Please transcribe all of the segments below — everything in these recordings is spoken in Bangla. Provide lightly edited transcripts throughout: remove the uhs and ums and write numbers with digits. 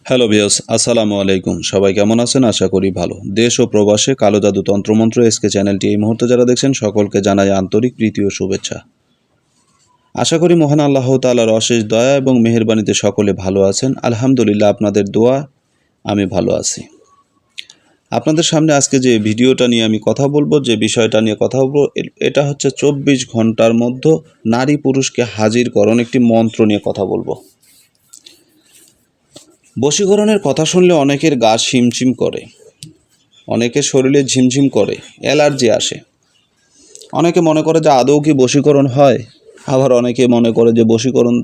হ্যালো ভিউয়ার্স, আসসালামু আলাইকুম। সবাই কেমন আছেন? আশা করি ভালো। দেশ ও প্রবাসে কালো জাদু তন্ত্রমন্ত্র এসকে চ্যানেলটি এই মুহূর্তে যারা দেখছেন সকলকে জানাই আন্তরিক প্রীতি ও শুভেচ্ছা। আশা করি মহান আল্লাহ তাআলার অশেষ দয়া এবং মেহেরবানিতে সকলে ভালো আছেন। আলহামদুলিল্লাহ, আপনাদের দোয়া আমি ভালো আছি। আপনাদের সামনে আজকে যে ভিডিওটা নিয়ে আমি কথা বলবো, যে বিষয়টা নিয়ে কথা বলবো, এটা হচ্ছে 24 ঘন্টার মধ্যে নারী পুরুষকে হাজিরকরণ একটি মন্ত্র নিয়ে কথা বলবো। বশীকরণের কথা শুনলে অনেকের গা শিমশিম করে, অনেকের শরীরে ঝিমঝিম করে, অ্যালার্জি আসে। অনেকে মনে করে যে আদৌ কি বশীকরণ হয়, আবার অনেকে মনে করে যে বশীকরণ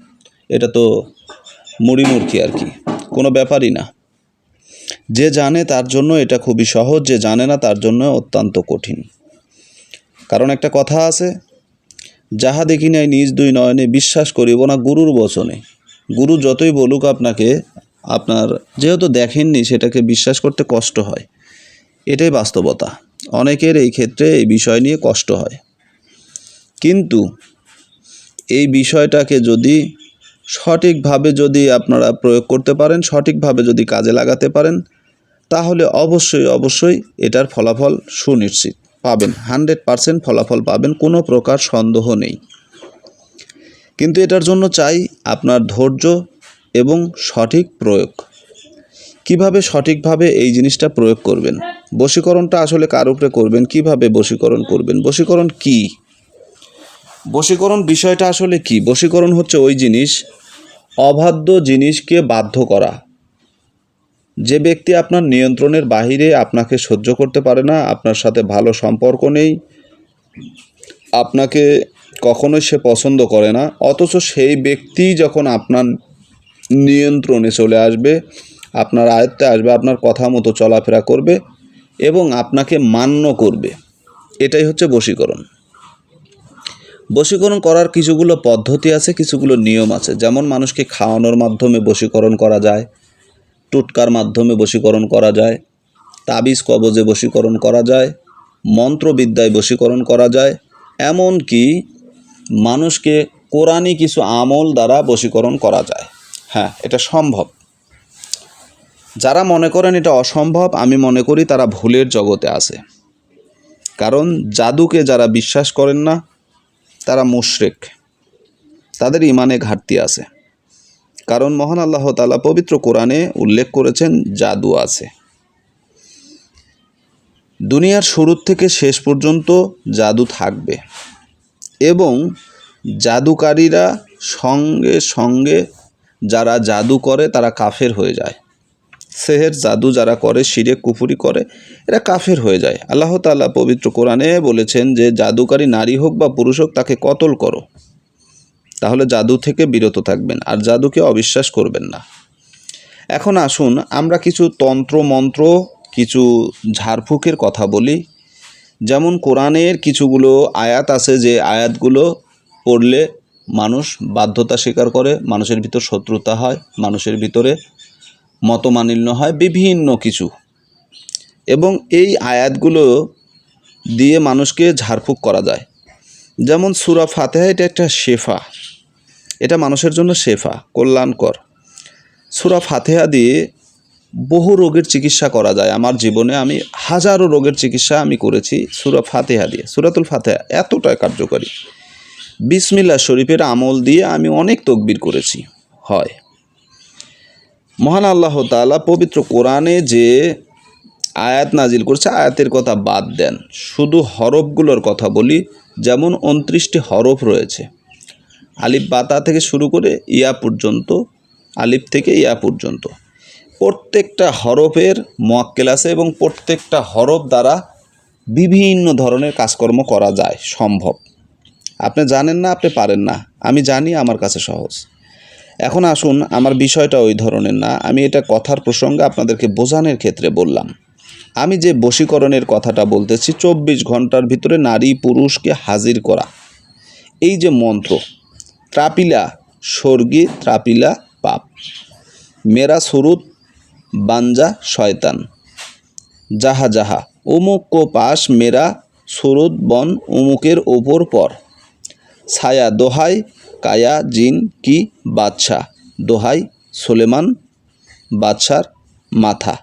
এটা তো মুড়িমুড়কি আর কি, কোনো ব্যাপারই না। যে জানে তার জন্য এটা খুবই সহজ, যে জানে না তার জন্য অত্যন্ত কঠিন। কারণ একটা কথা আছে, যাহা দেখি নাই নিজ দুই নয়নে, বিশ্বাস করিব না গুরুর বচনে। গুরু যতই বলুক আপনাকে, আপনার যেহেতু দেখেননি সেটাকে বিশ্বাস করতে কষ্ট হয়। এটাই বাস্তবতা। অনেকের এই ক্ষেত্রে এই বিষয় নিয়ে কষ্ট হয়, কিন্তু এই বিষয়টাকে যদি সঠিকভাবে যদি আপনারা প্রয়োগ করতে পারেন, সঠিকভাবে যদি কাজে লাগাতে পারেন, তাহলে অবশ্যই এটার ফলাফল সুনিশ্চিত পাবেন। 100% ফলাফল পাবেন, কোনো প্রকার সন্দেহ নেই। কিন্তু এটার জন্য চাই আপনার ধৈর্য এবং সঠিক প্রয়োগ। কিভাবে সঠিকভাবে এই জিনিসটা প্রয়োগ করবেন, বশীকরণটা আসলে কার উপরে করবেন, কিভাবে বশীকরণ করবেন, বশীকরণ কি, বশীকরণ বিষয়টা আসলে কি? বশীকরণ হচ্ছে ওই জিনিস, অবাধ্য জিনিসকে বাধ্য করা। যে ব্যক্তি আপনার নিয়ন্ত্রণের বাহিরে, আপনাকে সহ্য করতে পারে না, আপনার সাথে ভালো সম্পর্ক নেই, আপনাকে কখনোই সে পছন্দ করে না, অথচ সেই ব্যক্তি যখন আপনার নিয়ন্ত্রণে চলে আসবে, আপনার আয়ত্তে আসবে, আপনার কথা মতো চলাফেরা করবে এবং আপনাকে মান্য করবে, এটাই হচ্ছে বশীকরণ। বশীকরণ করার কিছুগুলো পদ্ধতি আছে, কিছুগুলো নিয়ম আছে। যেমন মানুষকে খাওয়ানোর মাধ্যমে বশীকরণ করা যায়, টুটকার মাধ্যমে বশীকরণ করা যায়, তাবিজ কবজে বশীকরণ করা যায়, মন্ত্রবিদ্যায় বশীকরণ করা যায়, এমনকি মানুষকে কোরআনি কিছু আমল দ্বারা বশীকরণ করা যায়। হ্যাঁ, এটা সম্ভব। যারা মনে করেন এটা অসম্ভব, আমি মনে করি তারা ভুলের জগতে আছে। কারণ জাদুকে যারা বিশ্বাস করেন না, তারা মুশরিক, তাদের ইমানে ঘাটতি আছে। কারণ মহান আল্লাহ তাআলা পবিত্র কোরআনে উল্লেখ করেছেন জাদু আছে। দুনিয়ার শুরু থেকে শেষ পর্যন্ত জাদু থাকবে, এবং জাদুকারীরা সঙ্গে সঙ্গে যারা জাদু করে তারা কাফের হয়ে যায়। সেহের জাদু যারা করে, শিরক কুফরি করে, এরা কাফের হয়ে যায়। আল্লাহ তাআলা পবিত্র কোরআনে বলেছেন যে জাদুকারী নারী হোক বা পুরুষ হোক, তাকে কতল করো। তাহলে জাদু থেকে বিরত থাকবেন, আর জাদুকে অবিশ্বাস করবেন না। এখন আসুন আমরা কিছু তন্ত্র মন্ত্র, কিছু ঝাড়ফুঁকের কথা বলি। যেমন কোরআনের কিছুগুলো আয়াত আছে, যে আয়াতগুলো পড়লে মানুষ বাধ্যতা স্বীকার করে, মানুষের ভিতর শত্রুতা হয়, মানুষের ভিতরে মতমালিন্য হয়, বিভিন্ন কিছু। এবং এই আয়াতগুলো দিয়ে মানুষকে ঝাড়ফুঁক করা যায়। যেমন সূরা ফাতিহা, এটা একটা শেফা, এটা মানুষের জন্য শেফা, কল্যাণকর। সূরা ফাতিহা দিয়ে বহু রোগের চিকিৎসা করা যায়। আমার জীবনে আমি হাজারো রোগের চিকিৎসা আমি করেছি সূরা ফাতিহা দিয়ে। সূরাতুল ফাতিহা এতটাই কার্যকরী। বিসমিল্লাহ শরীফের আমল দিয়ে আমি অনেক তকবির করেছি। হয়, মহান আল্লাহ তাআলা পবিত্র কোরআনে যে আয়াত নাজিল করছে, আয়াতের কথা বাদ দেন, শুধু হরফগুলোর কথা বলি। যেমন 29টি হরফ রয়েছে, আলিফ বাতা থেকে শুরু করে ইয়া পর্যন্ত, আলিফ থেকে ইয়া পর্যন্ত। প্রত্যেকটা হরফের মুআক্কেল আছে, এবং প্রত্যেকটা হরফ দ্বারা বিভিন্ন ধরনের কাজকর্ম করা যায়, সম্ভব। আপনি জানেন না, আপনি পারেন না, আমি জানি, আমার কাছে সহজ। এখন আসুন, আমার বিষয়টা ওই ধরনের না, আমি এটা কথার প্রসঙ্গে আপনাদেরকে বোঝানোর ক্ষেত্রে বললাম। আমি যে বশীকরণের কথাটা বলতেছি, 24 ঘন্টার ভিতরে নারী পুরুষকে হাজির করা, এই যে মন্ত্র, ত্রাপিলা স্বর্গী ত্রাপিলা পাপ, মেরা সুরুত বাঞ্জা শয়তান, যাহা যাহা অমুক কো পাশ মেরা সুরুত বন অমুকের ওপর পর, ছায়া দোহাই কায়া জিন কি বাদশাহ, দোহাই সুলেমান বাদশার মাথা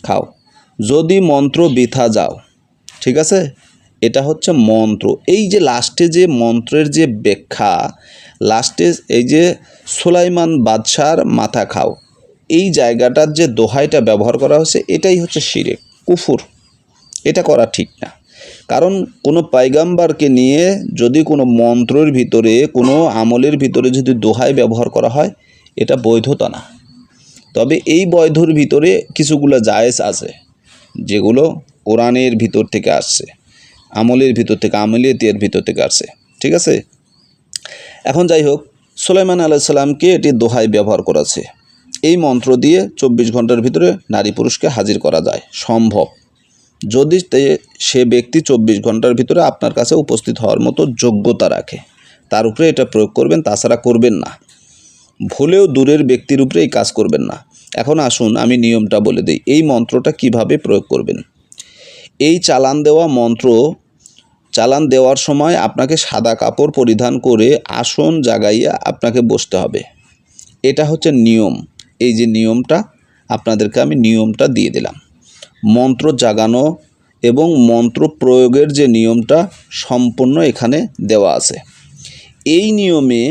খাও। যদি মন্ত্র বৃথা যাও, ঠিক আছে, এটা হচ্ছে মন্ত্র। এই যে লাস্টে যে মন্ত্রের যে ব্যাখ্যা, লাস্টে এই যে সুলাইমান বাদশার মাথা খাও, এই জায়গাটার যে দোহাইটা ব্যবহার করা হয়েছে, এটাই হচ্ছে শিরক, কুফর। এটা করা ঠিক না। কারণ কোনো পয়গম্বরকে নিয়ে যদি কোনো মন্ত্রের ভিতরে, কোনো আমলের ভিতরে যদি দোহাই ব্যবহার করা হয়, এটা বৈধতা না। তবে এই বৈধর ভিতরে কিছুগুলো জায়েজ আছে, যেগুলো কোরআনের ভিতর থেকে আসছে, আমলের ভিতর থেকে, আমলিয়াতের ভিতর থেকে আসছে, ঠিক আছে। এখন যাই হোক, সুলাইমান আলাইহিস সালামকে এটি দোহাই ব্যবহার করেছে। এই মন্ত্র দিয়ে 24 ঘন্টার ভিতরে নারী পুরুষকে হাজির করা যায়, সম্ভব, যদি সে ব্যক্তি 24 ঘন্টার ভিতরে আপনার কাছে উপস্থিত হওয়ার মতো যোগ্যতা রাখে, তার উপরে এটা প্রয়োগ করবেন, তাছাড়া করবেন না। ভুলেও দূরের ব্যক্তির উপরে এই কাজ করবেন না। এখন আসুন আমি নিয়মটা বলে দিই, এই মন্ত্রটা কিভাবে প্রয়োগ করবেন। এই চালান দেওয়া মন্ত্র, চালান দেওয়ার সময় আপনাকে সাদা কাপড় পরিধান করে আসন জাগাইয়া আপনাকে বসতে হবে। এটা হচ্ছে নিয়ম। এই যে নিয়মটা, আপনাদেরকে আমি নিয়মটা দিয়ে দিলাম। মন্ত্র জাগানো এবং মন্ত্র প্রয়োগের যে নিয়মটা সম্পূর্ণ এখানে দেওয়া আছে। এই নিয়মে,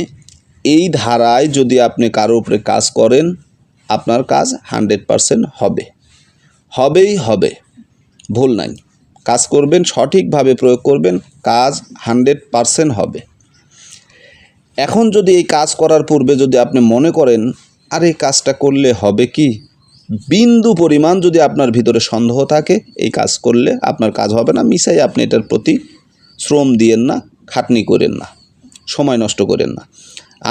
এই ধারায় যদি আপনি কারোর উপরে কাজ করেন, আপনার কাজ 100% হবে, হবেই হবে, ভুল নাই। কাজ করবেন, সঠিকভাবে প্রয়োগ করবেন, কাজ 100% হবে। এখন যদি এই কাজ করার পূর্বে যদি আপনি মনে করেন, আর এই কাজটা করলে হবে কি, বিন্দু পরিমাণ যদি আপনার ভিতরে সন্দেহ থাকে, এই কাজ করলে আপনার কাজ হবে না, মিশাই আপনি এটার প্রতি শ্রম দিয়েন না, খাটনি করেন না, সময় নষ্ট করেন না।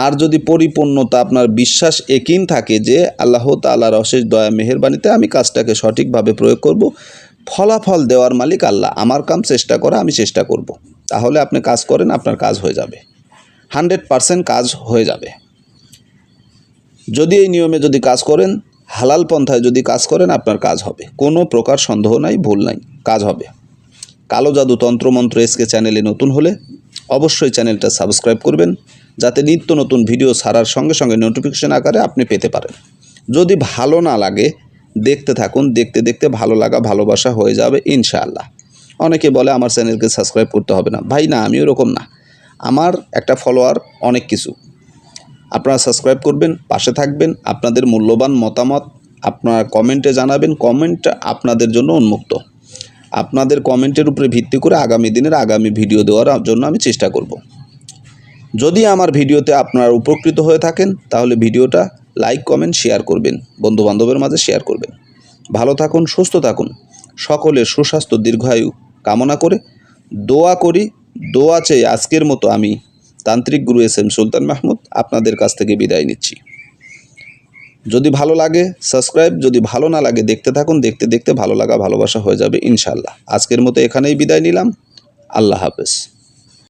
আর যদি পরিপূর্ণতা, আপনার বিশ্বাস একিন থাকে যে আল্লাহ তাআলার অশেষ দয়া মেহেরবানিতে আমি কাজটাকে সঠিকভাবে প্রয়োগ করব, ফলাফল দেওয়ার মালিক আল্লাহ, আমার কাম চেষ্টা করা, আমি চেষ্টা করব, তাহলে আপনি কাজ করেন, আপনার কাজ হয়ে যাবে, 100% কাজ হয়ে যাবে। যদি এই নিয়মে যদি কাজ করেন, হালাল পন্থায় যদি কাজ করেন, আপনার কাজ হবে, কোনো প্রকার সন্দেহ নাই, ভুল নাই, কাজ হবে। কালো জাদু তন্ত্রমন্ত্র এসকে চ্যানেলে নতুন হলে অবশ্যই চ্যানেলটা সাবস্ক্রাইব করবেন, যাতে নিত্য নতুন ভিডিও ছাড়ার সঙ্গে সঙ্গে নোটিফিকেশন আকারে আপনি পেতে পারেন। যদি ভালো না লাগে, দেখতে থাকুন, দেখতে দেখতে ভালো লাগা ভালোবাসা হয়ে যাবে ইনশাআল্লাহ। অনেকে বলে আমার চ্যানেলকে সাবস্ক্রাইব করতে হবে না। ভাই না, আমি ওরকম না, আমার একটা ফলোয়ার অনেক কিছু। আপনারা সাবস্ক্রাইব করবেন, পাশে থাকবেন, আপনাদের মূল্যবান মতামত আপনারা কমেন্টে জানাবেন। কমেন্ট আপনাদের জন্য উন্মুক্ত, আপনাদের কমেন্টের উপরে ভিত্তি করে আগামী দিনের আগামী ভিডিও দেওয়ার জন্য আমি চেষ্টা করব। যদি আমার ভিডিওতে আপনারা উপকৃত হয়ে থাকেন, তাহলে ভিডিওটা লাইক, কমেন্ট, শেয়ার করবেন, বন্ধুবান্ধবের মাঝে শেয়ার করবেন। ভালো থাকুন, সুস্থ থাকুন, সকলের সুস্বাস্থ্য দীর্ঘায়ু কামনা করে দোয়া করি, দোয়া চেয়ে আজকের মতো আমি তান্ত্রিক গুরু এস এম সুলতান মাহমুদ আপনাদের কাছ থেকে বিদায় নিচ্ছি। যদি ভালো লাগে সাবস্ক্রাইব, যদি ভালো না লাগে দেখতে থাকুন, দেখতে দেখতে ভালো লাগা ভালোবাসা হয়ে যাবে ইনশাআল্লাহ। আজকের মতো এখানেই বিদায় নিলাম। আল্লাহ হাফেজ।